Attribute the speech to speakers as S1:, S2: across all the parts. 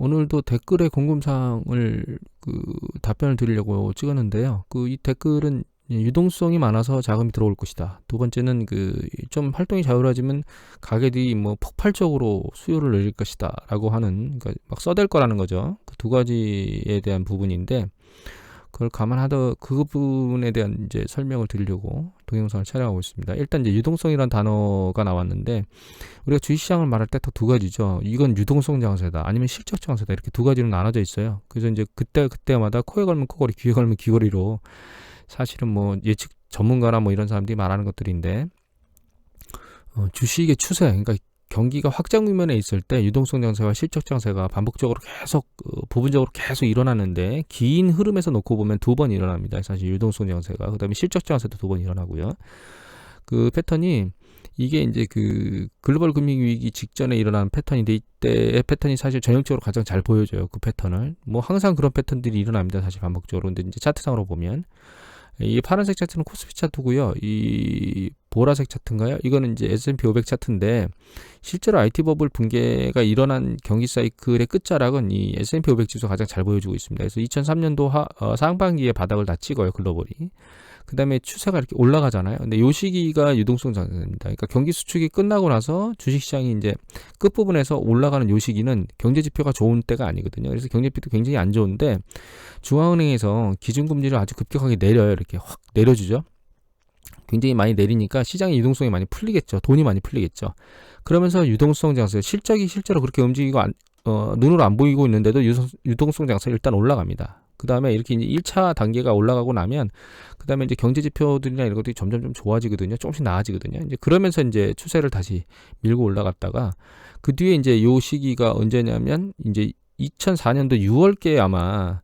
S1: 오늘도 댓글의 궁금사항을 답변을 드리려고 찍었는데요. 이 댓글은 유동성이 많아서 자금이 들어올 것이다. 두 번째는 좀 활동이 자유로워지면 가게들이 뭐 폭발적으로 수요를 늘릴 것이다라고 하는, 그러니까 막 써댈 거라는 거죠. 그 두 가지에 대한 부분인데, 그걸 감안하다 그 부분에 대한 이제 설명을 드리려고 동영상을 촬영하고 있습니다. 일단 이제 유동성이라는 단어가 나왔는데, 우리가 주식시장을 말할 때 또 두 가지죠. 이건 유동성 장세다, 아니면 실적 장세다, 이렇게 두 가지로 나눠져 있어요. 그래서 이제 그때마다 코에 걸면 코걸이, 귀에 걸면 귀걸이로 사실은 뭐 예측 전문가나 뭐 이런 사람들이 말하는 것들인데, 주식의 추세, 그러니까 경기가 확장 국면에 있을 때 유동성 장세와 실적 장세가 반복적으로 계속 부분적으로 계속 일어나는데, 긴 흐름에서 놓고 보면 두 번 일어납니다. 사실 유동성 장세가. 그다음에 실적 장세도 두 번 일어나고요. 그 패턴이, 이게 이제 글로벌 금융 위기 직전에 일어난 패턴인데, 이때의 패턴이 사실 전형적으로 가장 잘 보여줘요. 그 패턴을. 뭐 항상 그런 패턴들이 일어납니다. 사실 반복적으로. 근데 이제 차트상으로 보면, 이 파란색 차트는 코스피 차트고요. 이 보라색 차트인가요? 이거는 이제 S&P 500 차트인데, 실제로 IT 버블 붕괴가 일어난 경기 사이클의 끝자락은 이 S&P 500 지수가 가장 잘 보여주고 있습니다. 그래서 2003년도 상반기에 바닥을 다 찍어요, 글로벌이. 그 다음에 추세가 이렇게 올라가잖아요. 근데 요 시기가 유동성 장세입니다. 그러니까 경기 수축이 끝나고 나서 주식시장이 이제 끝부분에서 올라가는 요 시기는 경제지표가 좋은 때가 아니거든요. 그래서 경제지표도 굉장히 안 좋은데, 중앙은행에서 기준금리를 아주 급격하게 내려요. 이렇게 확 내려주죠. 굉장히 많이 내리니까 시장의 유동성이 많이 풀리겠죠. 돈이 많이 풀리겠죠. 그러면서 유동성 장세, 실적이 실제로 그렇게 움직이고 눈으로 안 보이고 있는데도 유동성 장세 일단 올라갑니다. 그 다음에 이렇게 이제 1차 단계가 올라가고 나면, 그 다음에 이제 경제지표들이나 이런 것들이 점점 좀 좋아지거든요. 조금씩 나아지거든요. 이제 그러면서 이제 추세를 다시 밀고 올라갔다가, 그 뒤에 이제 요 시기가 언제냐면, 이제 2004년도 6월께 아마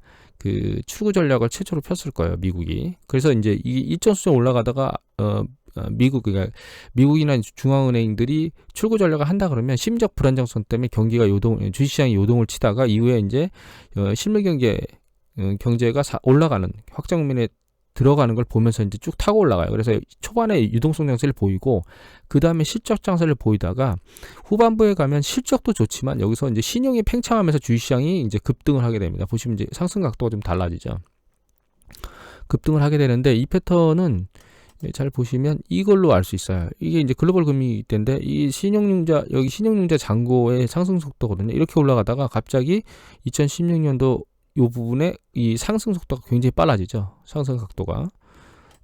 S1: 출구 전략을 최초로 폈을 거예요, 미국이. 그래서 이제 이 일정 수준 올라가다가, 그러니까 미국이나 중앙은행들이 출구 전략을 한다 그러면 심리적 불안정성 때문에 주식시장이 요동을 치다가 이후에 이제 실물 경제가 올라가는 확장 국면에 들어가는 걸 보면서 이제 쭉 타고 올라가요. 그래서 초반에 유동성 장세를 보이고, 그 다음에 실적 장세를 보이다가 후반부에 가면 실적도 좋지만 여기서 이제 신용이 팽창하면서 주식시장이 이제 급등을 하게 됩니다. 보시면 이제 상승 각도가 좀 달라지죠. 급등을 하게 되는데, 이 패턴은 잘 보시면 이걸로 알 수 있어요. 이게 이제 글로벌 금리 때인데, 이 신용융자 잔고의 상승 속도거든요. 이렇게 올라가다가 갑자기 2016년도 이 부분에 이 상승 속도가 굉장히 빨라지죠. 상승 각도가.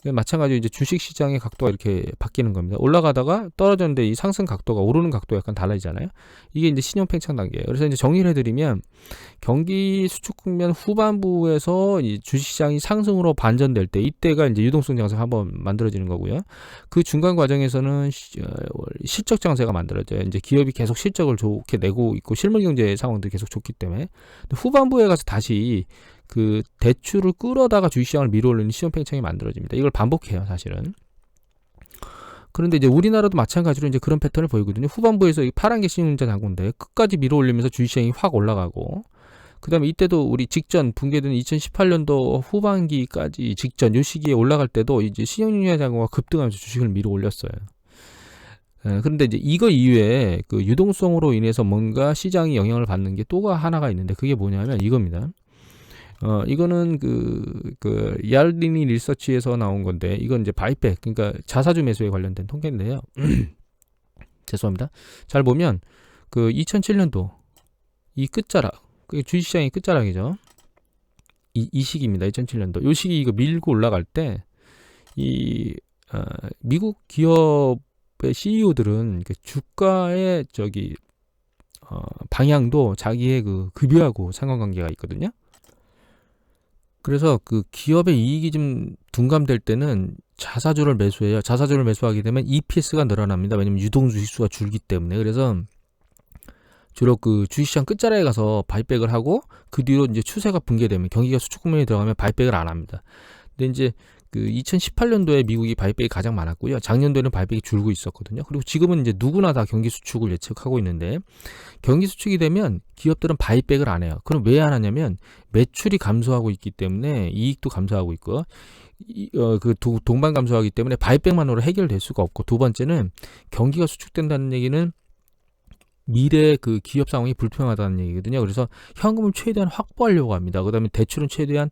S1: 마찬가지로 이제 주식 시장의 각도가 이렇게 바뀌는 겁니다. 올라가다가 떨어졌는데 이 상승 각도가, 오르는 각도가 약간 달라지잖아요. 이게 이제 신용 팽창 단계예요. 그래서 이제 정리를 해드리면, 경기 수축 국면 후반부에서 이 주식 시장이 상승으로 반전될 때, 이때가 이제 유동성 장세가 한번 만들어지는 거고요. 그 중간 과정에서는 실적 장세가 만들어져요. 이제 기업이 계속 실적을 좋게 내고 있고 실물 경제 상황도 계속 좋기 때문에. 후반부에 가서 다시 대출을 끌어다가 주식시장을 밀어올리는 시장 팽창이 만들어집니다. 이걸 반복해요, 사실은. 그런데 이제 우리나라도 마찬가지로 이제 그런 패턴을 보이거든요. 후반부에서 이 파란 게 신용융자 잔고인데 끝까지 밀어올리면서 주식시장이 확 올라가고, 그 다음에 이때도 우리 직전 붕괴된 2018년도 후반기까지 직전 요 시기에 올라갈 때도 이제 신용융자 잔고가 급등하면서 주식을 밀어올렸어요. 그런데 이제 이거 이외에 유동성으로 인해서 뭔가 시장이 영향을 받는 게 또 하나가 있는데, 그게 뭐냐면 이겁니다. 이거는 야르디니 리서치에서 나온 건데, 이건 이제 바이백, 그러니까 자사주 매수에 관련된 통계인데요. 죄송합니다. 잘 보면 2007년도 이 끝자락, 주식시장의 끝자락이죠. 이 시기입니다. 2007년도. 이 시기 이거 밀고 올라갈 때, 미국 기업의 CEO들은 주가의 방향도 자기의 급여하고 상관관계가 있거든요. 그래서 기업의 이익이 좀 둔감될 때는 자사주를 매수해요. 자사주를 매수하게 되면 EPS가 늘어납니다. 왜냐면 유동주식수가 줄기 때문에. 그래서 주로 주식시장 끝자락에 가서 바이백을 하고, 그 뒤로 이제 추세가 붕괴되면, 경기가 수축 국면에 들어가면 바이백을 안 합니다. 근데 이제 2018년도에 미국이 바이백이 가장 많았고요. 작년도에는 바이백이 줄고 있었거든요. 그리고 지금은 이제 누구나 다 경기 수축을 예측하고 있는데, 경기 수축이 되면 기업들은 바이백을 안 해요. 그럼 왜 안 하냐면, 매출이 감소하고 있기 때문에, 이익도 감소하고 있고, 동반 감소하기 때문에 바이백만으로 해결될 수가 없고, 두 번째는 경기가 수축된다는 얘기는 미래 그 기업 상황이 불투명하다는 얘기거든요. 그래서 현금을 최대한 확보하려고 합니다. 그다음에 대출은 최대한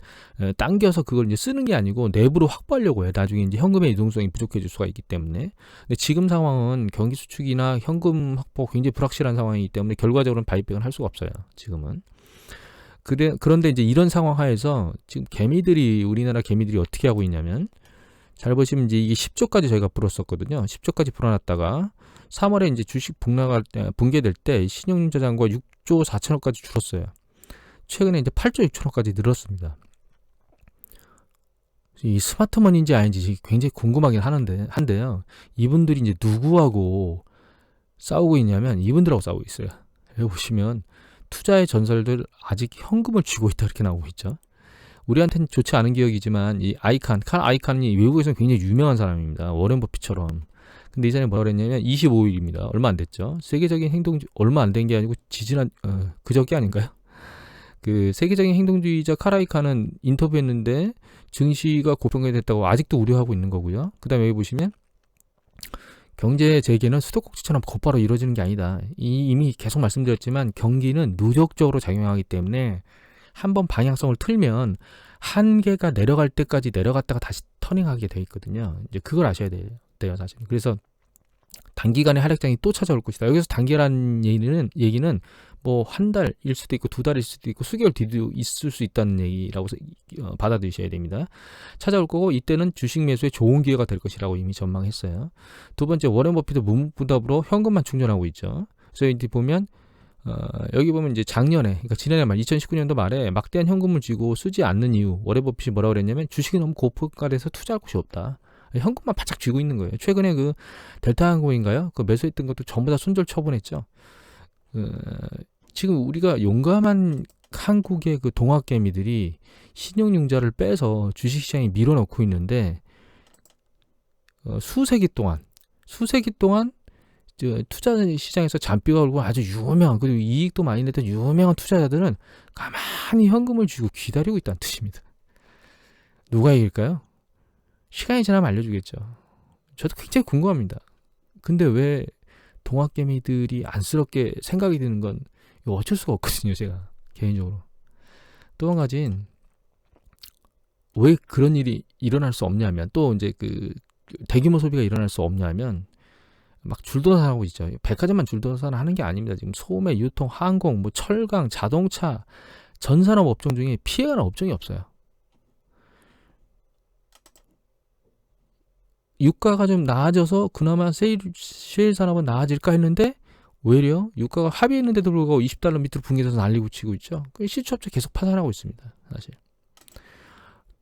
S1: 당겨서 그걸 이제 쓰는 게 아니고 내부로 확보하려고 해요. 나중에 이제 현금의 유동성이 부족해질 수가 있기 때문에. 근데 지금 상황은 경기 수축이나 현금 확보 굉장히 불확실한 상황이기 때문에 결과적으로는 바이백은 할 수가 없어요. 지금은. 그런데 이제 이런 상황 하에서 지금 우리나라 개미들이 어떻게 하고 있냐면, 잘 보시면 이제 이게 10조까지 저희가 불었었거든요. 10조까지 불어놨다가 3월에 이제 주식 붕괴될 때 신용융자 잔고가 6조 4천억까지 줄었어요. 최근에 이제 8조 6천억까지 늘었습니다. 이 스마트머니인지 아닌지 굉장히 궁금하긴 한데요. 이분들이 이제 누구하고 싸우고 있냐면 이분들하고 싸우고 있어요. 여기 보시면 투자의 전설들 아직 현금을 쥐고 있다 이렇게 나오고 있죠. 우리한테는 좋지 않은 기억이지만 이 칼 아이칸이 외국에서는 굉장히 유명한 사람입니다. 워렌 버핏처럼. 근데 이전에 뭐라 그랬냐면 25일입니다. 얼마 안 됐죠. 세계적인 얼마 안 된 게 아니고 그저께 아닌가요? 그 세계적인 행동주의자 칼 아이칸은 인터뷰했는데 증시가 고평가가 됐다고 아직도 우려하고 있는 거고요. 그 다음에 여기 보시면 경제 재개는 수도꼭지처럼 곧바로 이루어지는 게 아니다. 이미 계속 말씀드렸지만 경기는 누적적으로 작용하기 때문에 한번 방향성을 틀면 한계가 내려갈 때까지 내려갔다가 다시 터닝하게 돼 있거든요. 이제 그걸 아셔야 돼요, 사실. 그래서 단기간에 하락장이 또 찾아올 것이다. 여기서 단기라는 얘기는 뭐 한 달일 수도 있고 2달일 수도 있고 수개월 뒤도 있을 수 있다는 얘기라고 받아들이셔야 됩니다. 찾아올 거고 이때는 주식 매수에 좋은 기회가 될 것이라고 이미 전망했어요. 두 번째, 워렌 버핏도 무분답으로 현금만 충전하고 있죠. 그래서 이제 보면 여기 보면 이제 작년에, 그러니까 지난해 말 2019년도 말에 막대한 현금을 쥐고 쓰지 않는 이유, 워렌 버핏이 뭐라고 그랬냐면 주식이 너무 고평가돼서 투자할 곳이 없다. 현금만 바짝 쥐고 있는 거예요. 최근에 그 델타항공인가요? 그 매수했던 것도 전부 다 손절 처분했죠. 지금 우리가 용감한 한국의 그 동학개미들이 신용융자를 빼서 주식시장에 밀어넣고 있는데 수세기 동안 투자 시장에서 잔비가 오르고 아주 유명한, 그리고 이익도 많이 냈던 유명한 투자자들은 가만히 현금을 쥐고 기다리고 있다는 뜻입니다. 누가 이길까요? 시간이 지나면 알려주겠죠. 저도 굉장히 궁금합니다. 근데 왜 동학개미들이 안쓰럽게 생각이 드는 건 이거 어쩔 수가 없거든요. 제가 개인적으로. 또 한 가지는 왜 그런 일이 일어날 수 없냐면, 또 이제 그 대규모 소비가 일어날 수 없냐면 막 줄도산하고 있죠. 백화점만 줄도산하는 게 아닙니다. 지금 소매, 유통, 항공, 뭐 철강, 자동차, 전산업 업종 중에 피해가는 업종이 없어요. 유가가 좀 나아져서 그나마 셰일 산업은 나아질까 했는데 오히려 유가가 합의했는데도 불구하고 $20 밑으로 붕괴돼서 난리고 치고 있죠. 시초업체 계속 파산하고 있습니다. 사실.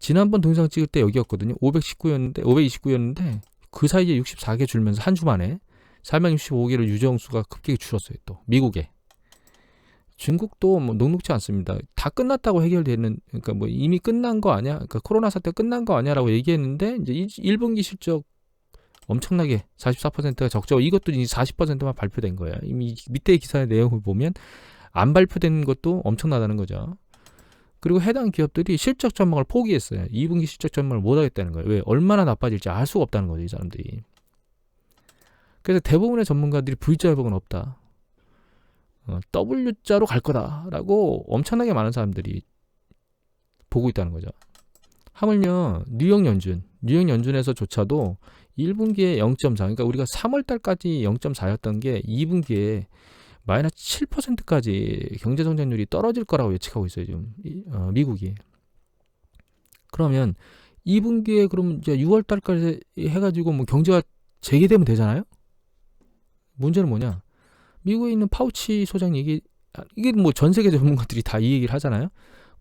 S1: 지난번 동영상 찍을 때 여기였거든요. 529였는데 그 사이에 64개 줄면서 한 주 만에 465개로 유정수가 급격히 줄었어요. 또 미국에. 중국도 뭐 녹록지 않습니다. 다 끝났다고 해결되는, 그러니까 뭐 이미 끝난 거 아니야? 그러니까 코로나 사태 끝난 거 아니야라고 얘기했는데 이제 1분기 실적 엄청나게 44%가 적죠. 이것도 이제 40%만 발표된 거예요. 이미 밑에 기사의 내용을 보면 안 발표된 것도 엄청나다는 거죠. 그리고 해당 기업들이 실적 전망을 포기했어요. 2분기 실적 전망을 못 하겠다는 거예요. 왜? 얼마나 나빠질지 알 수가 없다는 거죠, 이 사람들이. 그래서 대부분의 전문가들이 V자 회복은 없다. W자로 갈 거다라고 엄청나게 많은 사람들이 보고 있다는 거죠. 하물며 뉴욕 연준에서조차도 1분기에 0.4, 그러니까 우리가 3월 달까지 0.4였던 게 2분기에 마이너스 7%까지 경제 성장률이 떨어질 거라고 예측하고 있어요, 지금 미국이. 그러면 2분기에 그럼 이제 6월 달까지 해가지고 뭐 경제가 재개되면 되잖아요. 문제는 뭐냐? 미국에 있는 파우치 소장 이게 뭐 전 세계 전문가들이 다 이 얘기를 하잖아요.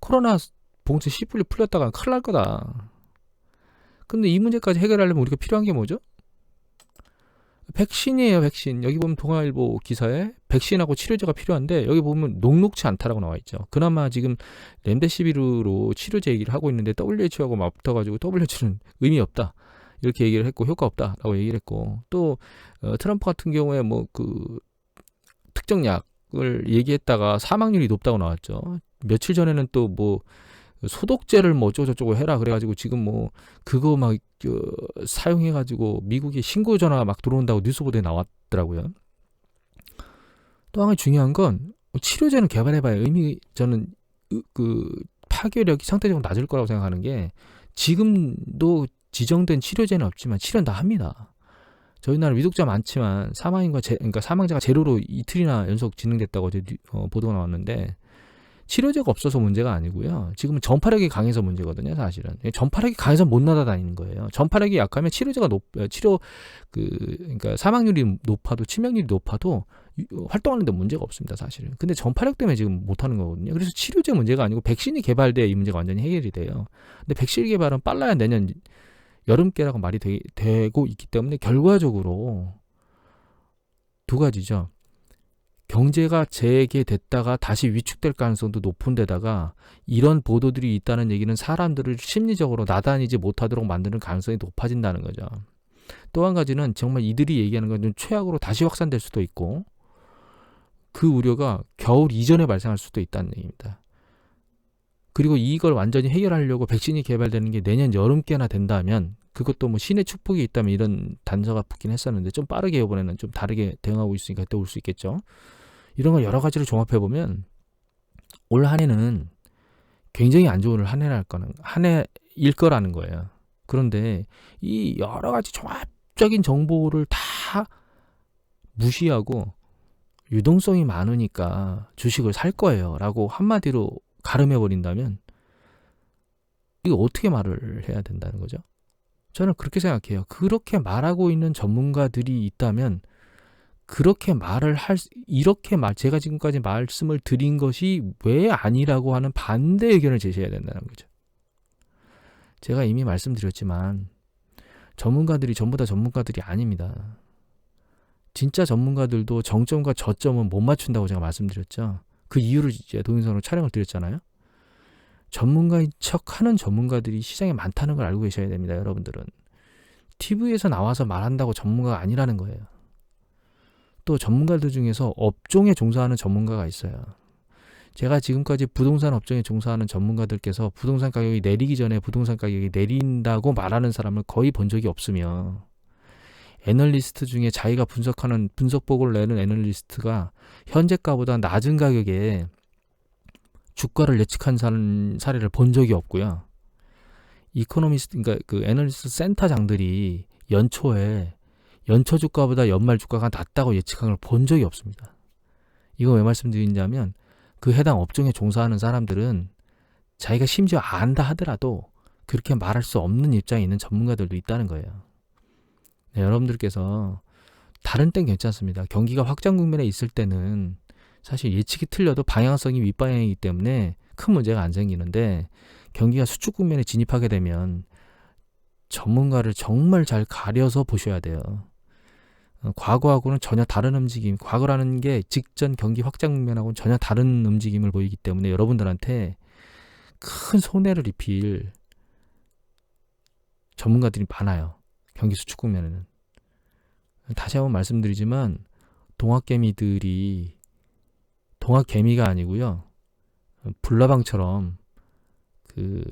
S1: 코로나 봉쇄 C 풀렸다가 큰일 날 거다. 근데 이 문제까지 해결하려면 우리가 필요한 게 뭐죠? 백신이에요, 백신. 여기 보면 동아일보 기사에 백신하고 치료제가 필요한데 여기 보면 녹록지 않다라고 나와 있죠. 그나마 지금 렘데시비르로 치료제 얘기를 하고 있는데 WHO하고 맞붙어가지고 WHO는 의미 없다 이렇게 얘기를 했고 효과 없다라고 얘기를 했고, 또 트럼프 같은 경우에 뭐 그 특정 약을 얘기했다가 사망률이 높다고 나왔죠. 며칠 전에는 또 뭐 소독제를 뭐 어쩌고저쩌고 해라 그래가지고 지금 뭐 그거 막 사용해가지고 미국에 신고 전화 막 들어온다고 뉴스 보도에 나왔더라고요. 또 한 가지 중요한 건 치료제는 개발해봐야 저는 그 파괴력이 상대적으로 낮을 거라고 생각하는 게 지금도 지정된 치료제는 없지만 치료는 다 합니다. 저희 나라 위독자 많지만 그러니까 사망자가 제로로 이틀이나 연속 진행됐다고 어제 보도가 나왔는데 치료제가 없어서 문제가 아니고요. 지금은 전파력이 강해서 문제거든요, 사실은. 전파력이 강해서 못 날아다니는 거예요. 전파력이 약하면 그러니까 사망률이 높아도 치명률이 높아도 활동하는 데 문제가 없습니다, 사실은. 근데 전파력 때문에 지금 못 하는 거거든요. 그래서 치료제 문제가 아니고 백신이 개발돼야 이 문제가 완전히 해결이 돼요. 근데 백신 개발은 빨라야 내년 여름께라고 말이 되고 있기 때문에 결과적으로 두 가지죠. 경제가 재개됐다가 다시 위축될 가능성도 높은 데다가 이런 보도들이 있다는 얘기는 사람들을 심리적으로 나다니지 못하도록 만드는 가능성이 높아진다는 거죠. 또 한 가지는 정말 이들이 얘기하는 건 좀 최악으로 다시 확산될 수도 있고 그 우려가 겨울 이전에 발생할 수도 있다는 얘기입니다. 그리고 이걸 완전히 해결하려고 백신이 개발되는 게 내년 여름께나 된다면 그것도 뭐 신의 축복이 있다면 이런 단서가 붙긴 했었는데 좀 빠르게 이번에는 좀 다르게 대응하고 있으니까 또 올 수 있겠죠. 이런 걸 여러 가지를 종합해보면 올 한 해는 굉장히 안 좋은 한 해일 거라는 거예요. 그런데 이 여러 가지 종합적인 정보를 다 무시하고 유동성이 많으니까 주식을 살 거예요 라고 한마디로 가름해버린다면 이거 어떻게 말을 해야 된다는 거죠? 저는 그렇게 생각해요. 그렇게 말하고 있는 전문가들이 있다면 제가 지금까지 말씀을 드린 것이 왜 아니라고 하는 반대 의견을 제시해야 된다는 거죠. 제가 이미 말씀드렸지만 전문가들이 전부 다 전문가들이 아닙니다. 진짜 전문가들도 정점과 저점은 못 맞춘다고 제가 말씀드렸죠. 그 이유를 이제 동영상으로 촬영을 드렸잖아요. 전문가인 척하는 전문가들이 시장에 많다는 걸 알고 계셔야 됩니다. 여러분들은. TV에서 나와서 말한다고 전문가가 아니라는 거예요. 또 전문가들 중에서 업종에 종사하는 전문가가 있어요. 제가 지금까지 부동산 업종에 종사하는 전문가들께서 부동산 가격이 내리기 전에 부동산 가격이 내린다고 말하는 사람을 거의 본 적이 없으며 애널리스트 중에 자기가 분석 보고를 내는 애널리스트가 현재가보다 낮은 가격에 주가를 예측한 사례를 본 적이 없고요. 그러니까 그 애널리스트 센터장들이 연초 주가보다 연말 주가가 낮다고 예측한 걸 본 적이 없습니다. 이거 왜 말씀드리냐면 그 해당 업종에 종사하는 사람들은 자기가 심지어 안다 하더라도 그렇게 말할 수 없는 입장에 있는 전문가들도 있다는 거예요. 네, 여러분들께서 다른 땐 괜찮습니다. 경기가 확장 국면에 있을 때는 사실 예측이 틀려도 방향성이 윗방향이기 때문에 큰 문제가 안 생기는데 경기가 수축 국면에 진입하게 되면 전문가를 정말 잘 가려서 보셔야 돼요. 과거하고는 전혀 다른 움직임, 과거라는 게 직전 경기 확장 국면하고는 전혀 다른 움직임을 보이기 때문에 여러분들한테 큰 손해를 입힐 전문가들이 많아요. 경기 수축 국면에는. 다시 한번 말씀드리지만 동학개미가 아니고요. 불나방처럼 그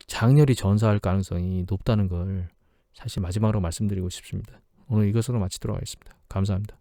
S1: 장렬히 전사할 가능성이 높다는 걸 사실 마지막으로 말씀드리고 싶습니다. 오늘 이것으로 마치도록 하겠습니다. 감사합니다.